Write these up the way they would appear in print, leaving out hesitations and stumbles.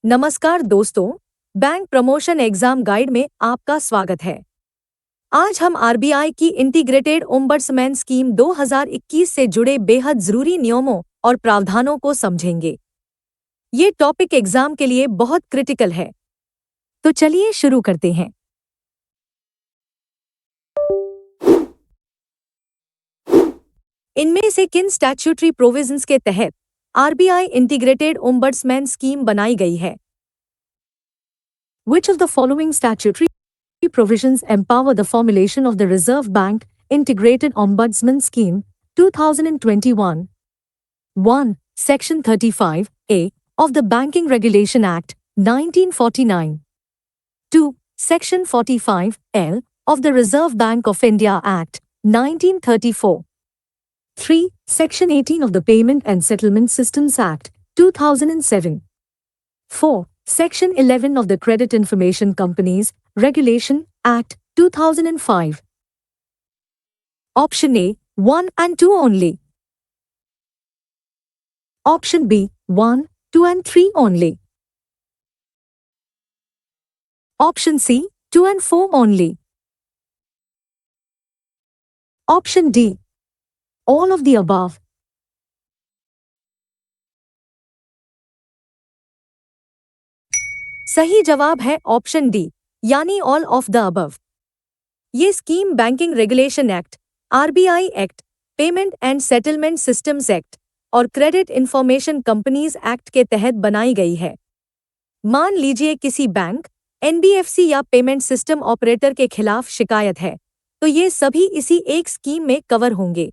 नमस्कार दोस्तों, bank promotion exam guide में आपका स्वागत है। आज हम आरबीआई की इंटीग्रेटेड ओम्बड्समैन स्कीम 2021 से जुड़े बेहद जरूरी नियमों और प्रावधानों को समझेंगे। ये टॉपिक एग्जाम के लिए बहुत क्रिटिकल है। तो चलिए शुरू करते हैं। इनमें से किन स्टैट्यूटरी प्रोविजंस के तहत आरबीआई इंटीग्रेटेड ओम्बड्समैन स्कीम बनाई गई है? Which of the following statutory provisions empower the formulation of the Reserve Bank Integrated Ombudsman Scheme 2021? 1. Section 35A of the Banking Regulation Act 1949. 2. Section 45L of the Reserve Bank of India Act 1934. 3. Section 18 of the Payment and Settlement Systems Act 2007. 4. Section 11 of the Credit Information Companies Regulation Act 2005. Option A, 1 and 2 only. Option B, 1, 2 and 3 only. Option C, 2 and 4 only. Option D, all of the above. सही जवाब है option D, यानी all of the above. ये scheme banking regulation act, RBI act, payment and settlement systems act और credit information companies act के तहत बनाई गई है। मान लीजिए किसी बैंक, एनबीएफसी या पेमेंट सिस्टम ऑपरेटर के खिलाफ शिकायत है, तो ये सभी इसी एक स्कीम में कवर होंगे।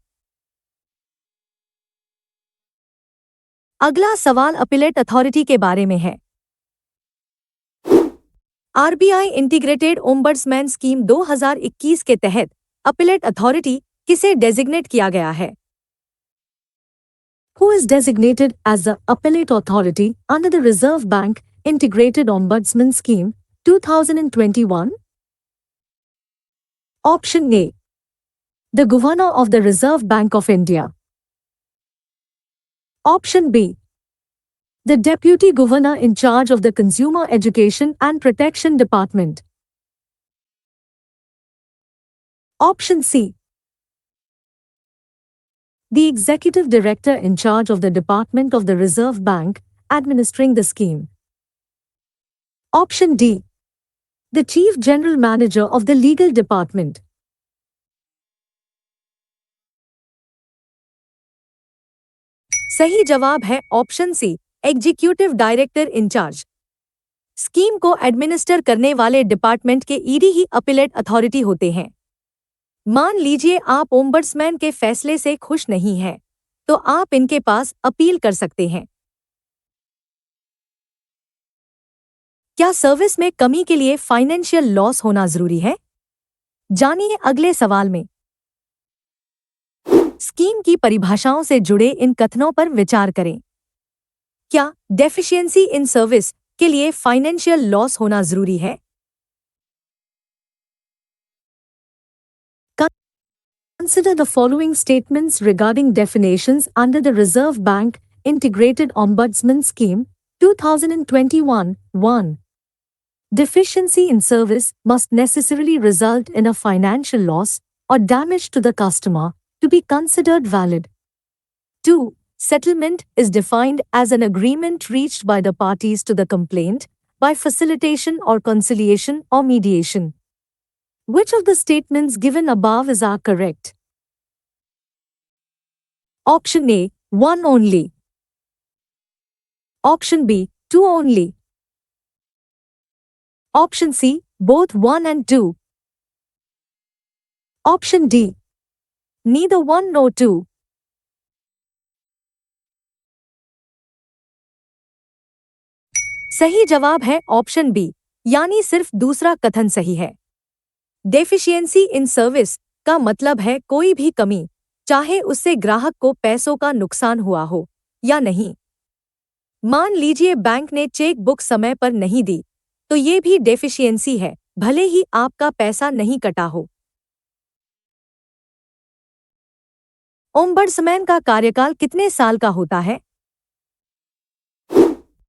अगला सवाल अपीलेट अथॉरिटी के बारे में है। आरबीआई इंटीग्रेटेड ओम्बड्समैन स्कीम 2021 के तहत अपीलेट अथॉरिटी किसे डेजिग्नेट किया गया है? Who is designated as the appellate authority under the Reserve Bank Integrated Ombudsman Scheme 2021? Option A, the Governor of the Reserve Bank of India. Option B, the Deputy Governor in charge of the Consumer Education and Protection Department. Option C, the Executive Director in charge of the Department of the Reserve Bank administering the scheme. Option D, the Chief General Manager of the Legal Department. सही जवाब है option C, executive director in charge. Scheme को administer करने वाले department के ED ही appellate authority होते हैं। मान लीजिए आप ओम्बड्समैन के फैसले से खुश नहीं हैं, तो आप इनके पास अपील कर सकते हैं। क्या सर्विस में कमी के लिए फाइनेंशियल लॉस होना जरूरी है? जानिए अगले सवाल में। स्कीम की परिभाषाओं से जुड़े इन कथनों पर विचार करें। क्या डेफिशिएंसी इन सर्विस के लिए फाइनेंशियल लॉस होना जरूरी है? Consider the following statements regarding definitions under the Reserve Bank Integrated Ombudsman Scheme 2021. 1. Deficiency in service must necessarily result in a financial loss or damage to the customer to be considered valid. 2. Settlement is defined as an agreement reached by the parties to the complaint by facilitation or conciliation or mediation. Which of the statements given above is are correct? Option A, 1 only. Option B, 2 only. Option C, both 1 and 2. Option D, neither 1 nor 2. सही जवाब है option B, यानी सिर्फ दूसरा कथन सही है। Deficiency in service का मतलब है कोई भी कमी, चाहे उससे ग्राहक को पैसों का नुकसान हुआ हो या नहीं। मान लीजिए बैंक ने चेक बुक समय पर नहीं दी, तो ये भी डेफिशिएंसी है, भले ही आपका पैसा नहीं कटा हो। ओम्बड्समैन का कार्यकाल कितने साल का होता है?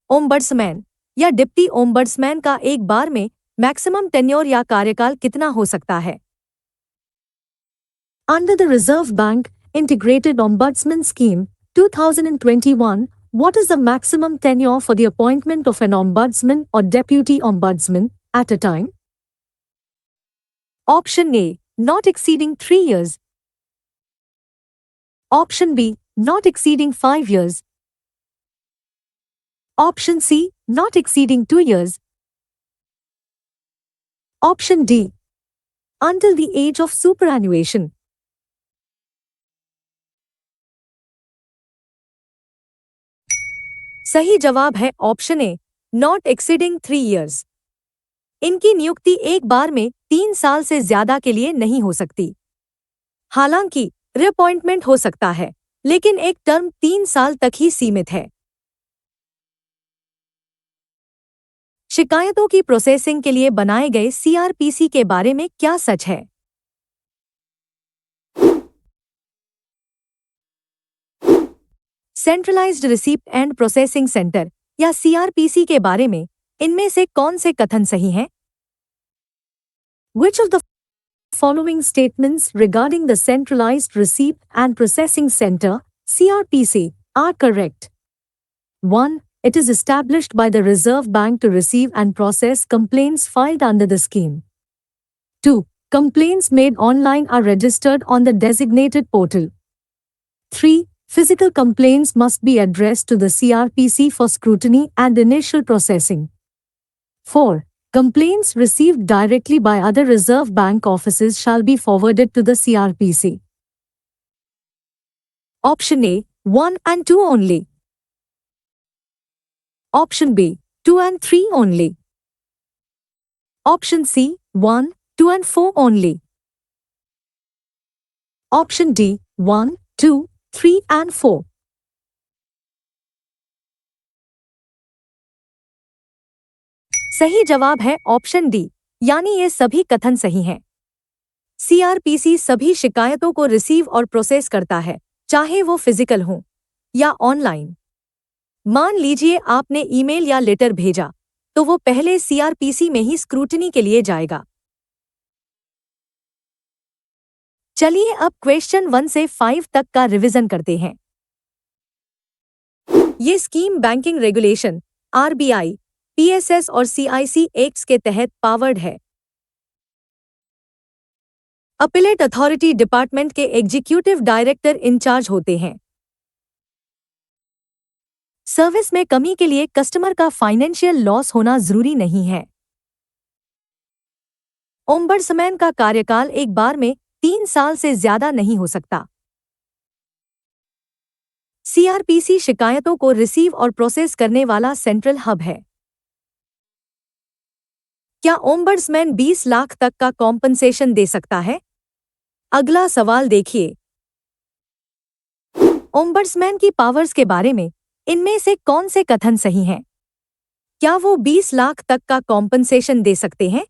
ओम्बड्समैन या डिप्टी ओम्बड्समैन का एक बार में मैक्सिमम टेन्योर या कार्यकाल कितना हो सकता है? Under the Reserve Bank Integrated Ombudsman Scheme 2021, what is the maximum tenure for the appointment of an ombudsman or deputy ombudsman at a time? Option A, not exceeding 3 years. Option B, not exceeding 5 years. Option C, not exceeding 2 years. Option D, until the age of superannuation. सही जवाब है option A, not exceeding 3 years. इनकी नियुक्ति एक बार में 3 साल से ज्यादा के लिए नहीं हो सकती। हालांकि रिअपॉइंटमेंट हो सकता है, लेकिन एक टर्म 3 साल तक ही सीमित है। शिकायतों की प्रोसेसिंग के लिए बनाए गए सीआरपीसी के बारे में क्या सच है? Centralised receipt and processing centre या सीआरपीसी के बारे में इनमें से कौन से कथन सही हैं? Which of the following statements regarding the Centralized Receipt and Processing Center (CRPC) are correct? 1. It is established by the Reserve Bank to receive and process complaints filed under the scheme. 2. Complaints made online are registered on the designated portal. 3. Physical complaints must be addressed to the CRPC for scrutiny and initial processing. 4. Complaints received directly by other Reserve Bank offices shall be forwarded to the CRPC. Option A, 1 and 2 only. Option B, 2 and 3 only. Option C, 1, 2 and 4 only. Option D, 1, 2, 3 and 4. सही जवाब है option D, यानी ये सभी कथन सही हैं। CrPC सभी शिकायतों को रिसीव और प्रोसेस करता है, चाहे वो फिजिकल हो या ऑनलाइन। मान लीजिए आपने ईमेल या लेटर भेजा, तो वो पहले सीआरपीसी में ही स्क्रूटनी के लिए जाएगा। चलिए अब क्वेश्चन 1 से 5 तक का रिवीजन करते हैं। ये scheme banking regulation, RBI, PSS और सीआईसी एक्ट्स के तहत पावर्ड है। अपीलेट अथॉरिटी डिपार्टमेंट के एग्जीक्यूटिव डायरेक्टर इंचार्ज होते हैं। सर्विस में कमी के लिए कस्टमर का फाइनेंशियल लॉस होना जरूरी नहीं है। ओम्बड्समैन का कार्यकाल एक बार में 3 साल से ज्यादा नहीं हो सकता। सीआरपीसी शिकायतों को रिसीव और प्रोसेस करने वाला सेंट्रल हब है। क्या ओम्बड्समैन 20 लाख तक का कॉम्पनसेशन दे सकता है? अगला सवाल देखिए। ओम्बड्समैन की पावर्स के बारे में इनमें से कौन से कथन सही हैं? क्या वो 20 लाख तक का कॉम्पनसेशन दे सकते हैं?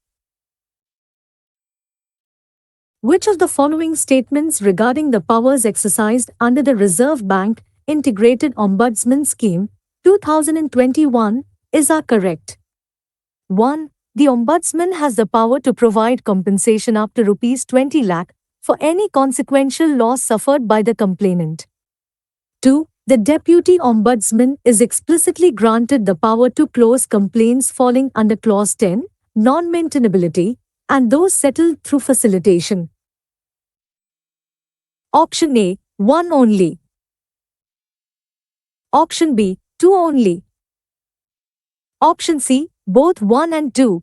Which of the following statements regarding the powers exercised under the Reserve Bank Integrated Ombudsman Scheme 2021 is correct? 1. The Ombudsman has the power to provide compensation up to Rs 20 lakh for any consequential loss suffered by the complainant. 2. The Deputy Ombudsman is explicitly granted the power to close complaints falling under Clause 10, non-maintainability, and those settled through facilitation. Option A, 1 only. Option B, 2 only. Option C, both 1 and 2.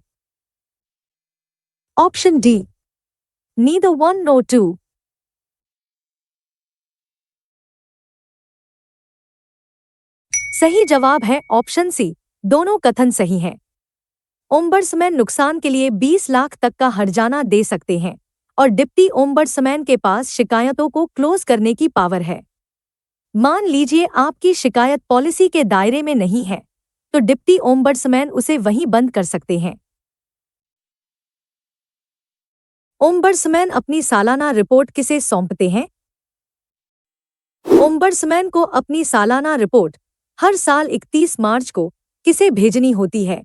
Option D, neither 1 nor 2. सही जवाब है option सी, दोनों कथन सही हैं। Ombudsman नुकसान के लिए 20 लाख तक का हर्जाना दे सकते हैं और डिप्टी ओम्बड्समैन के पास शिकायतों को क्लोज करने की पावर है। मान लीजिए आपकी शिकायत पॉलिसी के दायरे में नहीं है, तो डिप्टी ओम्बड्समैन उसे वहीं बंद कर सकते हैं। ओम्बड्समैन अपनी सालाना रिपोर्ट किसे सौंपते हैं? ओम्बड्समैन को अपनी सालाना रिपोर्ट हर साल 31 मार्च को किसे भेजनी होती है?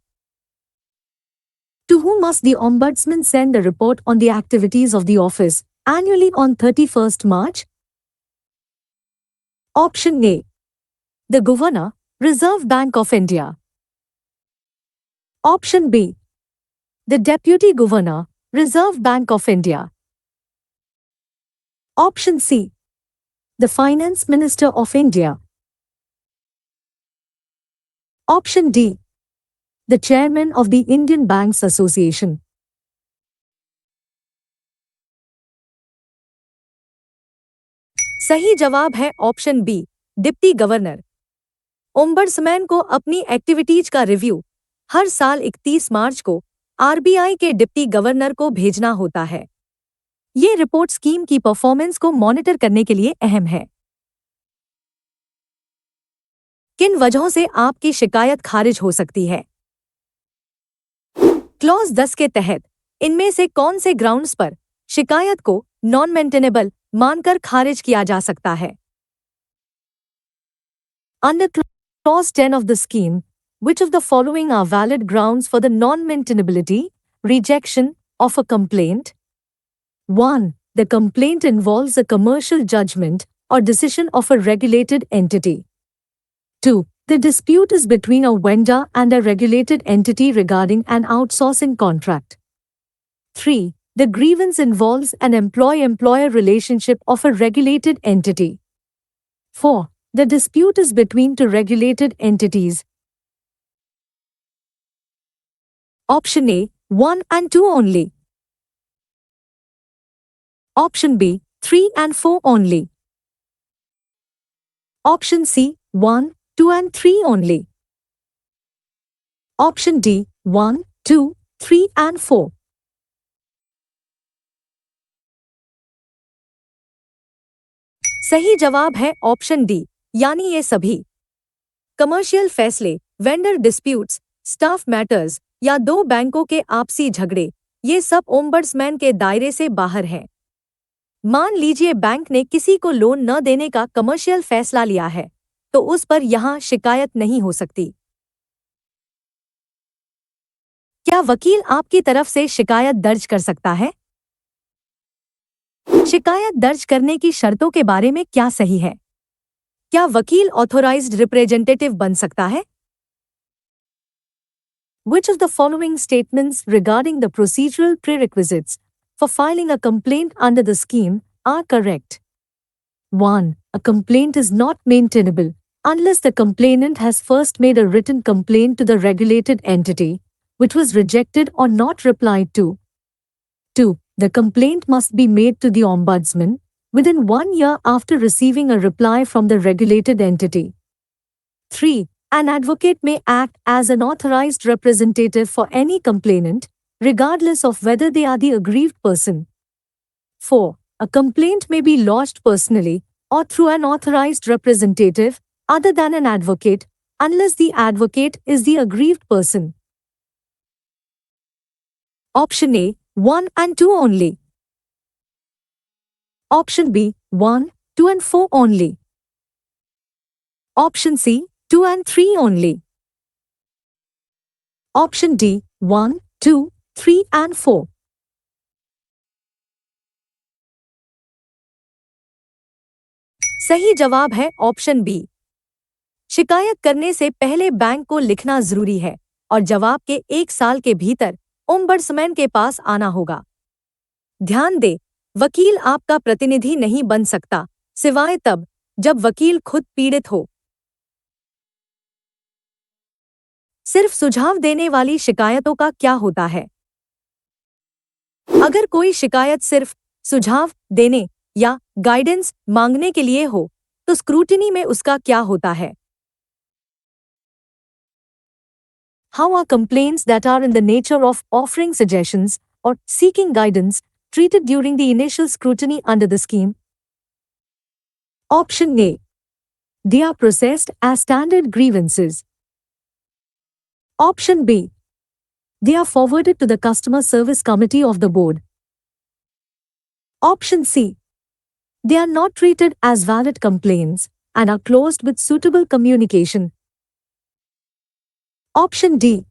To whom must the Ombudsman send a report on the activities of the office annually on 31st March? Option A. The Governor, Reserve Bank of India. Option B. The Deputy Governor, Reserve Bank of India. Option C. The Finance Minister of India. Option D. The Chairman of the Indian Banks Association. सही जवाब है option B, deputy governor. Ombudsman को अपनी activities का review हर साल 31 मार्च को RBI के deputy governor को भेजना होता है। ये रिपोर्ट स्कीम की परफॉर्मेंस को मॉनिटर करने के लिए अहम है। किन वजहों से आपकी शिकायत खारिज हो सकती है? क्लॉज 10 के तहत इनमें से कौन से ग्राउंड्स पर शिकायत को नॉन मेंटेनेबल मानकर खारिज किया जा सकता है? Under Clause 10 of the scheme, which of the following are valid grounds for the non-maintainability, rejection of a complaint? 1. The complaint involves a commercial judgment or decision of a regulated entity. 2. The dispute is between a vendor and a regulated entity regarding an outsourcing contract. 3. The grievance involves an employee-employer relationship of a regulated entity. 4. The dispute is between two regulated entities. Option A, 1 and 2 only. Option B, 3 and 4 only. Option C, 1, 2 and 3 only. Option D, 1, 2, 3 and 4. सही जवाब है option D, यानी ये सभी। Commercial फैसले, vendor disputes, staff matters या दो बैंकों के आपसी झगड़े, ये सब ओम्बड्समैन के दायरे से बाहर हैं। मान लीजिए बैंक ने किसी को लोन न देने का कमर्शियल फैसला लिया है, तो उस पर यहां शिकायत नहीं हो सकती। क्या वकील आपकी तरफ से शिकायत दर्ज कर सकता है? शिकायत दर्ज करने की शर्तों के बारे में क्या सही है? क्या वकील ऑथोराइज्ड रिप्रेजेंटेटिव बन सकता है? Which of the following statements regarding the procedural prerequisites for filing a complaint under the scheme are correct? 1. A complaint is not maintainable unless the complainant has first made a written complaint to the regulated entity, which was rejected or not replied to. 2. The complaint must be made to the Ombudsman within 1 year after receiving a reply from the regulated entity. 3. An advocate may act as an authorized representative for any complainant, regardless of whether they are the aggrieved person. 4. A complaint may be lodged personally or through an authorized representative other than an advocate, unless the advocate is the aggrieved person. Option A, 1 and 2 only. Option B, 1, 2 and 4 only. Option C, 2 and 3 only. Option D, 1, 2, 3 and 4. सही जवाब है option B. शिकायत करने से पहले bank को लिखना जरूरी है और जवाब के 1 साल के भीतर ओम्बड्समैन के पास आना होगा। ध्यान दें, वकील आपका प्रतिनिधि नहीं बन सकता, सिवाय तब जब वकील खुद पीड़ित हो। सिर्फ सुझाव देने वाली शिकायतों का क्या होता है? अगर कोई शिकायत सिर्फ सुझाव देने या गाइडेंस मांगने के लिए हो, तो स्क्रूटिनी में उसका क्या होता है? How are complaints that are in the nature of offering suggestions or seeking guidance treated during the initial scrutiny under the scheme? Option A. They are processed as standard grievances. Option B. They are forwarded to the Customer Service Committee of the Board. Option C. They are not treated as valid complaints and are closed with suitable communication. Option D.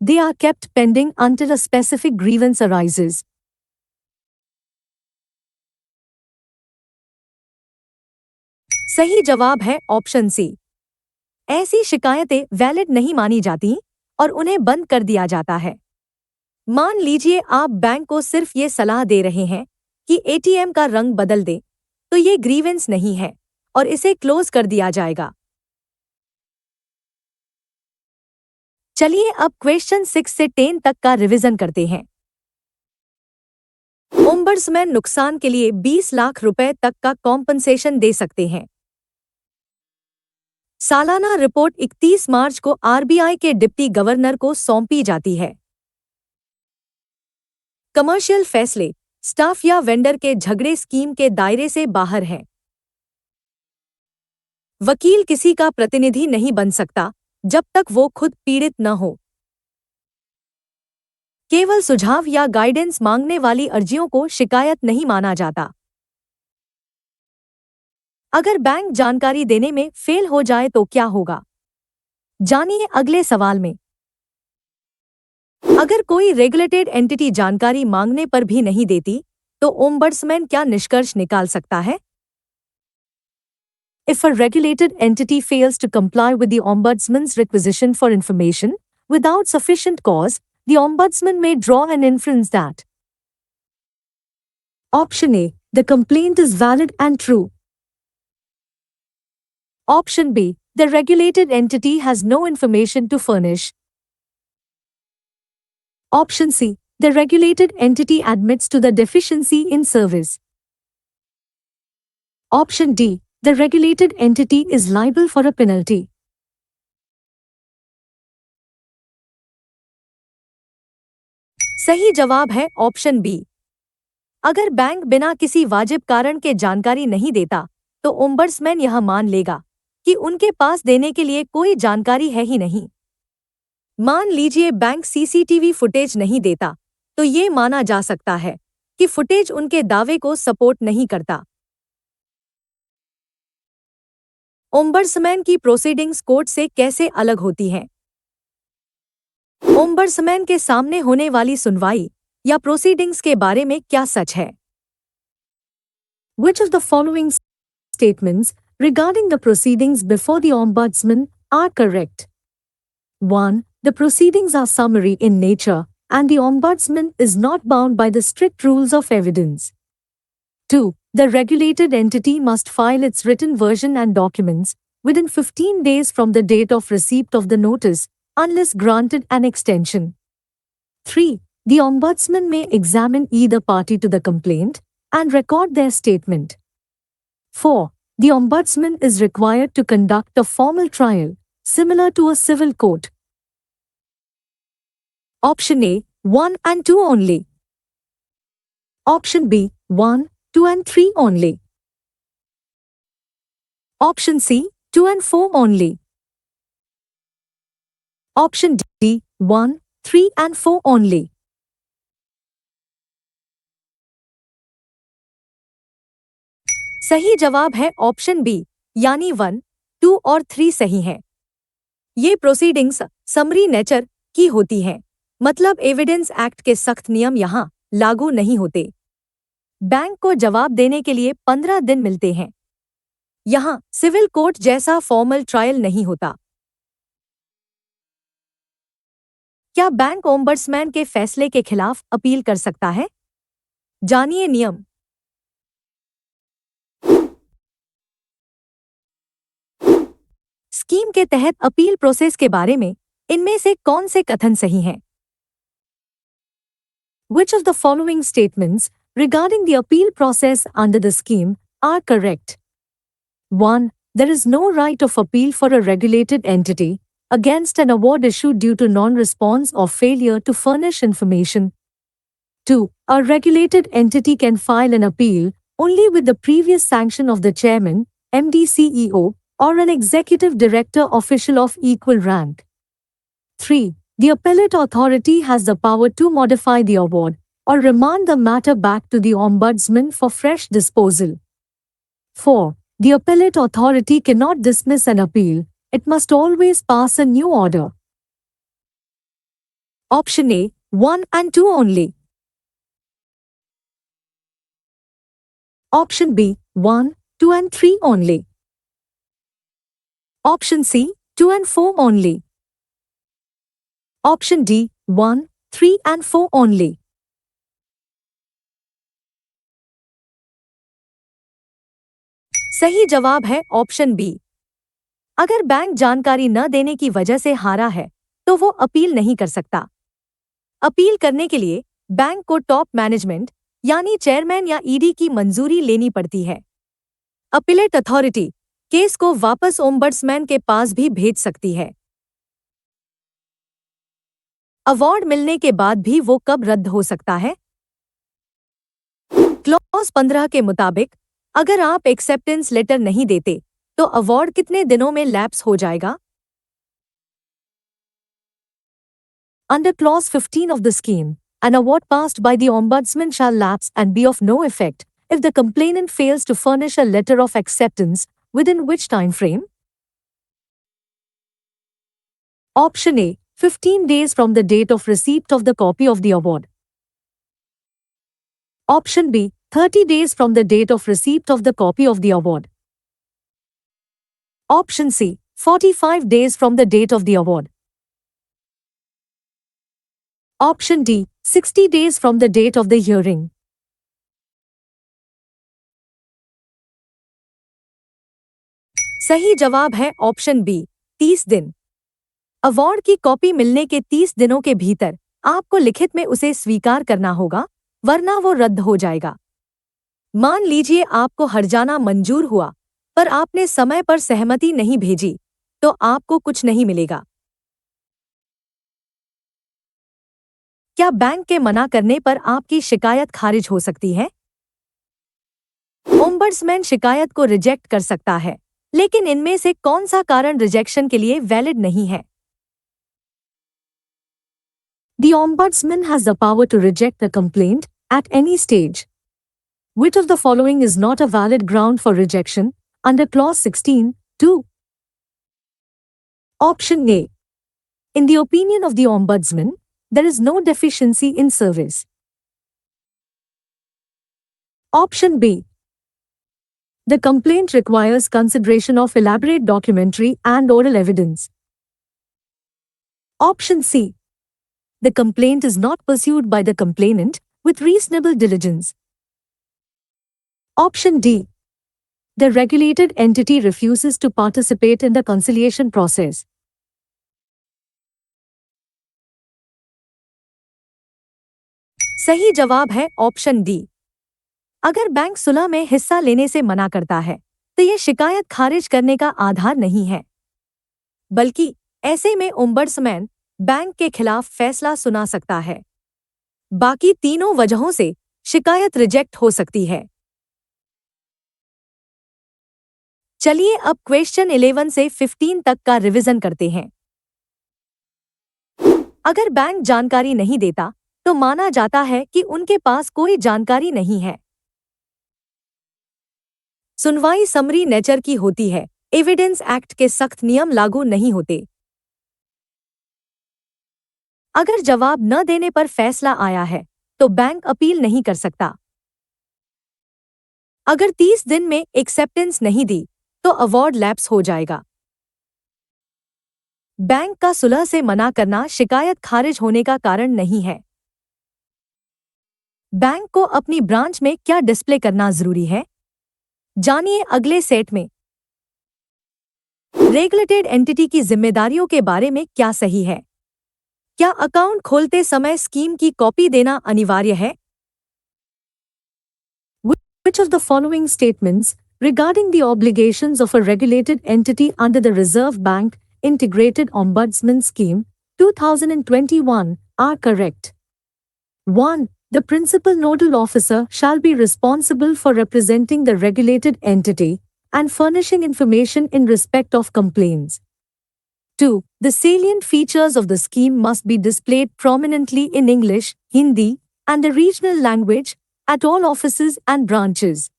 They are kept pending until a specific grievance arises. सही जवाब है option सी। ऐसी शिकायतें valid नहीं मानी जाती और उन्हें बंद कर दिया जाता है। मान लीजिए आप बैंक को सिर्फ ये सलाह दे रहे हैं कि एटीएम का रंग बदल दे, तो ये ग्रीवेंस नहीं है और इसे क्लोज कर दिया जाएगा। चलिए अब क्वेश्चन 6 से 10 तक का रिवीजन करते हैं। ओम्बड्समैन नुकसान के लिए 20 लाख रुपए तक का कॉम्पनसेशन दे सकते हैं। सालाना रिपोर्ट 31 मार्च को आरबीआई के डिप्टी गवर्नर को सौंपी जाती है। कमर्शियल फैसले स्टाफ या वेंडर के झगड़े स्कीम के दायरे से बाहर हैं। वकील किसी का प्रतिनिधि नहीं बन सकता जब तक वो खुद पीड़ित न हो। केवल सुझाव या गाइडेंस मांगने वाली अर्जियों को शिकायत नहीं माना जाता। अगर बैंक जानकारी देने में फेल हो जाए तो क्या होगा? जानिए अगले सवाल में। अगर कोई रेगुलेटेड एंटिटी जानकारी मांगने पर भी नहीं देती, तो ओम्बड्समैन क्या निष्कर्ष निकाल सकता है? If a regulated entity fails to comply with the Ombudsman's requisition for information without sufficient cause, the Ombudsman may draw an inference that Option A. The complaint is valid and true. Option B. The regulated entity has no information to furnish. Option C. The regulated entity admits to the deficiency in service. Option D. The regulated entity is liable for a penalty. सही जवाब है option B. अगर bank बिना किसी वाजिब कारण के जानकारी नहीं देता, तो ओम्बड्समैन यह मान लेगा कि उनके पास देने के लिए कोई जानकारी है ही नहीं। मान लीजिए बैंक सीसीटीवी फुटेज नहीं देता, तो ये माना जा सकता है कि फुटेज उनके दावे को सपोर्ट नहीं करता। ओम्बड्समैन की प्रोसीडिंग्स कोर्ट से कैसे अलग होती हैं? ओम्बड्समैन के सामने होने वाली सुनवाई या प्रोसीडिंग्स के बारे में क्या सच है? Which of the following statements regarding the proceedings before the Ombudsman are correct? 1. The proceedings are summary in nature, and the Ombudsman is not bound by the strict rules of evidence. 2. The regulated entity must file its written version and documents within 15 days from the date of receipt of the notice, unless granted an extension. 3. The Ombudsman may examine either party to the complaint and record their statement. 4. The Ombudsman is required to conduct a formal trial, similar to a civil court. Option A. 1 and 2 only. Option B. 1, 2 and 3 only. Option C. 2 and 4 only. Option D. 1, 3 and 4 only. सही जवाब है option B, यानी 1, 2 और 3 सही हैं। ये proceedings summary nature की होती हैं, मतलब एविडेंस एक्ट के सख्त नियम यहाँ लागू नहीं होते। बैंक को जवाब देने के लिए 15 दिन मिलते हैं। यहाँ सिविल कोर्ट जैसा फॉर्मल ट्रायल नहीं होता। क्या बैंक ओम्बड्समैन के फैसले के खिलाफ अपील कर सकता है? जानिए नियम। स्कीम के तहत अपील प्रोसेस के बारे में इनमें से कौन से कथन सही हैं? Which of the following statements regarding the appeal process under the scheme are correct? 1. There is no right of appeal for a regulated entity against an award issued due to non-response or failure to furnish information. 2. A regulated entity can file an appeal only with the previous sanction of the chairman, MD, CEO, or an executive director official of equal rank. 3. The appellate authority has the power to modify the award or remand the matter back to the Ombudsman for fresh disposal. 4. The appellate authority cannot dismiss an appeal, it must always pass a new order. Option A, 1 and 2 only. Option B, 1, 2 and 3 only. Option C, 2 and 4 only. Option D, 1, 3 and 4 only. सही जवाब है option B. अगर bank जानकारी न देने की वजह से हारा है, तो वो अपील नहीं कर सकता। अपील करने के लिए बैंक को टॉप मैनेजमेंट यानी चेयरमैन या ईडी की मंजूरी लेनी पड़ती है। अपीलेट अथॉरिटी केस को वापस ओम्बड्समैन के पास भी भेज सकती है। अवार्ड मिलने के बाद भी वो कब रद्द हो सकता है? क्लॉज 15 के मुताबिक अगर आप एक्सेप्टेंस लेटर नहीं देते तो अवार्ड कितने दिनों में लैप्स हो जाएगा? Under clause 15 of the scheme, an award passed by the ombudsman shall lapse and be of no effect if the complainant fails to furnish a letter of acceptance within which time frame? Option A, 15 days from the date of receipt of the copy of the award. Option B, 30 days from the date of receipt of the copy of the award. Option C, 45 days from the date of the award. Option D, 60 days from the date of the hearing. सही जवाब है option B, 30 दिन। Award की copy मिलने के 30 दिनों के भीतर आपको लिखित में उसे स्वीकार करना होगा, वरना वो रद्द हो जाएगा। मान लीजिए आपको हर्जाना मंजूर हुआ, पर आपने समय पर सहमति नहीं भेजी, तो आपको कुछ नहीं मिलेगा। क्या बैंक के मना करने पर आपकी शिकायत खारिज हो सकती है? ओम्बड्समैन शिकायत को रिजेक्ट कर सकता है, लेकिन इनमें से कौन सा कारण रिजेक्शन के लिए वैलिड नहीं है? The Ombudsman has the power to reject a complaint at any stage. Which of the following is not a valid ground for rejection under clause 16(2)? Option A. In the opinion of the Ombudsman, there is no deficiency in service. Option B. The complaint requires consideration of elaborate documentary and oral evidence. Option C. The complaint is not pursued by the complainant with reasonable diligence. Option D. The regulated entity refuses to participate in the conciliation process. सही जवाब है option D. अगर bank सुलह में हिस्सा लेने से मना करता है, तो यह शिकायत खारिज करने का आधार नहीं है, बल्कि ऐसे में ओम्बड्समैन बैंक के खिलाफ फैसला सुना सकता है। बाकी तीनों वजहों से शिकायत रिजेक्ट हो सकती है। चलिए अब क्वेश्चन 11 से 15 तक का रिवीजन करते हैं। अगर बैंक जानकारी नहीं देता, तो माना जाता है कि उनके पास कोई जानकारी नहीं है। सुनवाई समरी नेचर की होती है, एविडेंस एक्ट के सख्त नियम लागू नहीं होते। अगर जवाब न देने पर फैसला आया है, तो बैंक अपील नहीं कर सकता। अगर 30 दिन में एक्सेप्टेंस नहीं दी, तो अवार्ड लैप्स हो जाएगा। बैंक का सुलह से मना करना शिकायत खारिज होने का कारण नहीं है। बैंक को अपनी ब्रांच में क्या डिस्प्ले करना जरूरी है? जानिए अगले सेट में। रेगुलेटेड एंटिटी की जिम्मेदारियों के बारे में क्या सही है? क्या अकाउंट खोलते समय स्कीम की कॉपी देना अनिवार्य है? Which of the following statements regarding the obligations of a regulated entity under the Reserve Bank Integrated Ombudsman Scheme 2021 are correct? 1. The principal nodal officer shall be responsible for representing the regulated entity and furnishing information in respect of complaints. 2. The salient features of the scheme must be displayed prominently in English, Hindi, and the regional language at all offices and branches.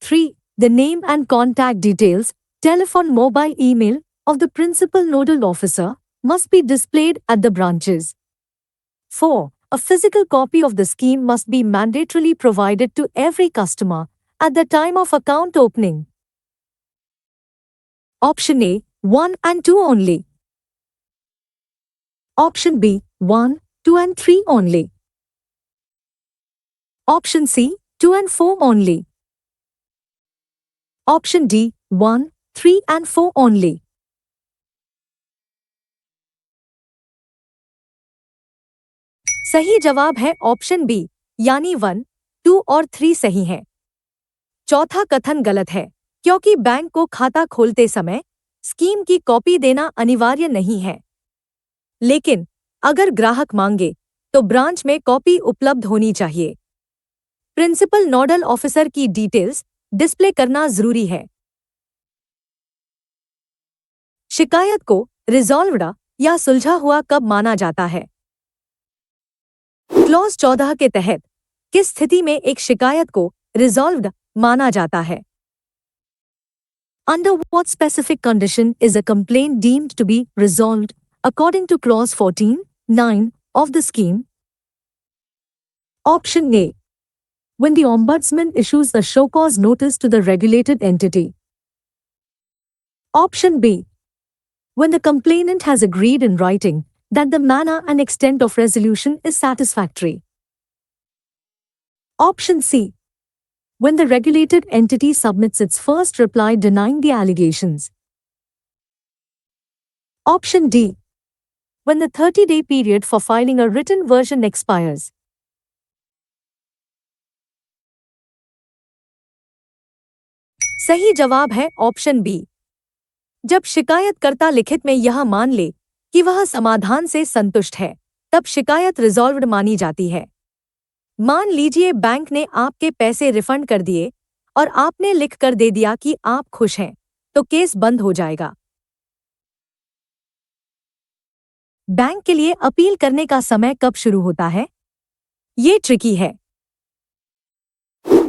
3. The name and contact details, telephone, mobile, email of the principal nodal officer must be displayed at the branches. 4. A physical copy of the scheme must be mandatorily provided to every customer at the time of account opening. Option A, 1 and 2 only. Option B, 1, 2 and 3 only. Option C, 2 and 4 only. Option D, 1, 3 and 4 only. सही जवाब है option B, यानी 1, 2 और 3 सही है। चौथा कथन गलत है, क्योंकि बैंक को खाता खोलते समय स्कीम की कॉपी देना अनिवार्य नहीं है। लेकिन अगर ग्राहक मांगे तो ब्रांच में कॉपी उपलब्ध होनी चाहिए। प्रिंसिपल नोडल ऑफिसर की डिटेल्स डिस्प्ले करना जरूरी है। शिकायत को रिजॉल्व्ड या सुलझा हुआ कब माना जाता है? क्लॉज 14 के तहत किस स्थिति में एक शिकायत को रिजॉल्व्ड माना जाता है? Under what specific condition is a complaint deemed to be resolved according to clause 14(9) of the scheme? Option A. When the Ombudsman issues a show cause notice to the regulated entity. Option B. When the complainant has agreed in writing that the manner and extent of resolution is satisfactory. Option C. When the regulated entity submits its first reply denying the allegations. Option D. When the 30-day period for filing a written version expires. सही जवाब है option B. जब शिकायतकर्ता लिखित में यह मान ले कि वह समाधान से संतुष्ट है, तब शिकायत रिजॉल्व्ड मानी जाती है। मान लीजिए बैंक ने आपके पैसे रिफंड कर दिए और आपने लिख कर दे दिया कि आप खुश हैं, तो केस बंद हो जाएगा। बैंक के लिए अपील करने का समय कब शुरू होता है? ये ट्रिकी है।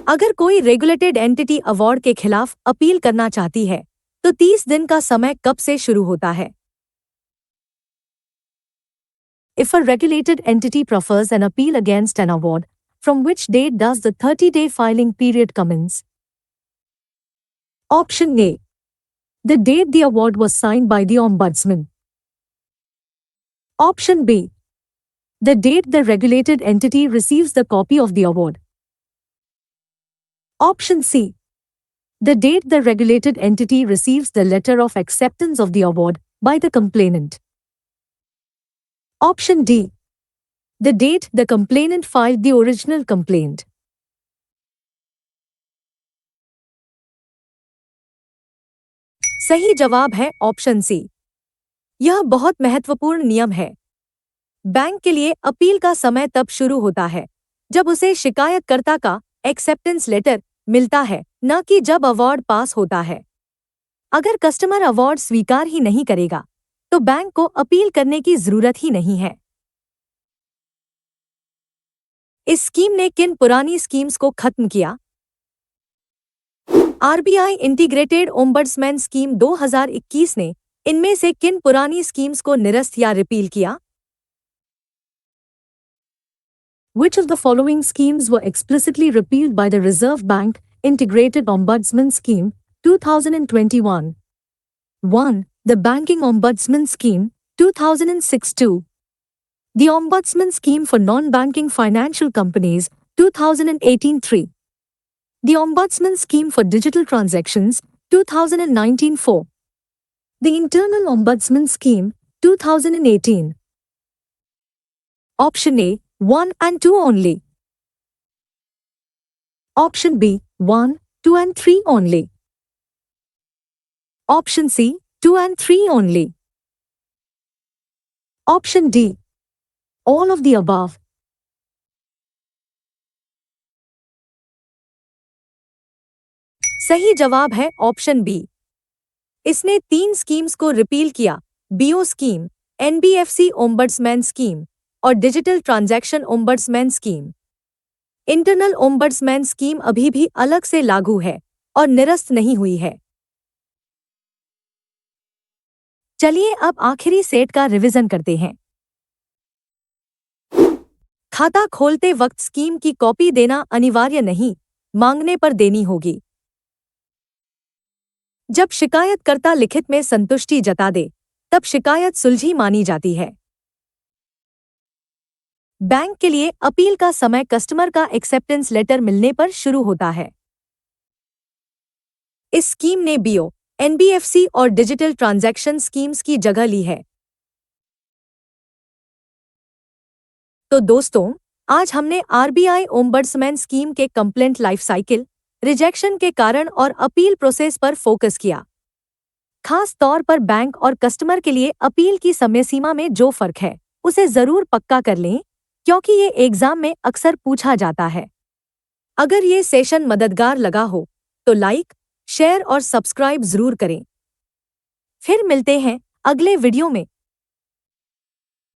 अगर कोई रेगुलेटेड एंटिटी अवार्ड के खिलाफ अपील करना चाहती है, तो 30 दिन का समय कब से शुरू होता है? If a regulated entity prefers an appeal against an award, from which date does the 30-day filing period commence? Option A. The date the award was signed by the Ombudsman. Option B. The date the regulated entity receives the copy of the award. Option C. The date the regulated entity receives the letter of acceptance of the award by the complainant. Option D. The date the complainant filed the original complaint. सही जवाब है option सी। यह बहुत महत्वपूर्ण नियम है। Bank के लिए अपील का समय तब शुरू होता है जब उसे शिकायतकर्ता का एक्सेप्टेंस लेटर मिलता है, न कि जब अवार्ड पास होता है। अगर कस्टमर अवार्ड स्वीकार ही नहीं करेगा, तो बैंक को अपील करने की जरूरत ही नहीं है। इस स्कीम ने किन पुरानी स्कीम्स को खत्म किया? आरबीआई इंटीग्रेटेड ओम्बड्समैन स्कीम 2021 ने इनमें से किन पुरानी स्कीम्स को निरस्त या रिपील किया? Which of the following schemes were explicitly repealed by the Reserve Bank Integrated Ombudsman Scheme 2021? 1. The Banking Ombudsman Scheme 2006-2. The Ombudsman Scheme for Non-Banking Financial Companies 2018-3. The Ombudsman Scheme for Digital Transactions 2019-4. The Internal Ombudsman Scheme 2018. Option A, 1 and 2 only. Option B, 1, 2 and 3 only. Option C, 2 and 3 only. Option D, all of the above. सही जवाब है option B. इसने 3 schemes को repeal किया: BO scheme, NBFC ombudsman scheme और digital transaction ombudsman scheme. Internal ombudsman scheme अभी भी अलग से लागू है और निरस्त नहीं हुई है। चलिए अब आखिरी सेट का रिवीजन करते हैं। खाता खोलते वक्त स्कीम की कॉपी देना अनिवार्य नहीं, मांगने पर देनी होगी। जब शिकायतकर्ता लिखित में संतुष्टि जता दे, तब शिकायत सुलझी मानी जाती है। बैंक के लिए अपील का समय कस्टमर का एक्सेप्टेंस लेटर मिलने पर शुरू होता है। इस स्कीम ने बीओ, एनबीएफसी और डिजिटल ट्रांजैक्शन स्कीम्स की जगह ली है। तो दोस्तों, आज हमने आरबीआई ओम्बड्समैन स्कीम के कंप्लेंट लाइफ साइकिल, रिजेक्शन के कारण और अपील प्रोसेस पर फोकस किया। खास तौर पर बैंक और कस्टमर के लिए अपील की समय सीमा में जो फर्क है, उसे जरूर पक्का कर लें, क्योंकि ये एग्जाम में अक्सर पूछा जाता है। अगर ये सेशन मददगार लगा हो, तो लाइक, शेयर और सब्सक्राइब जरूर करें। फिर मिलते हैं अगले वीडियो में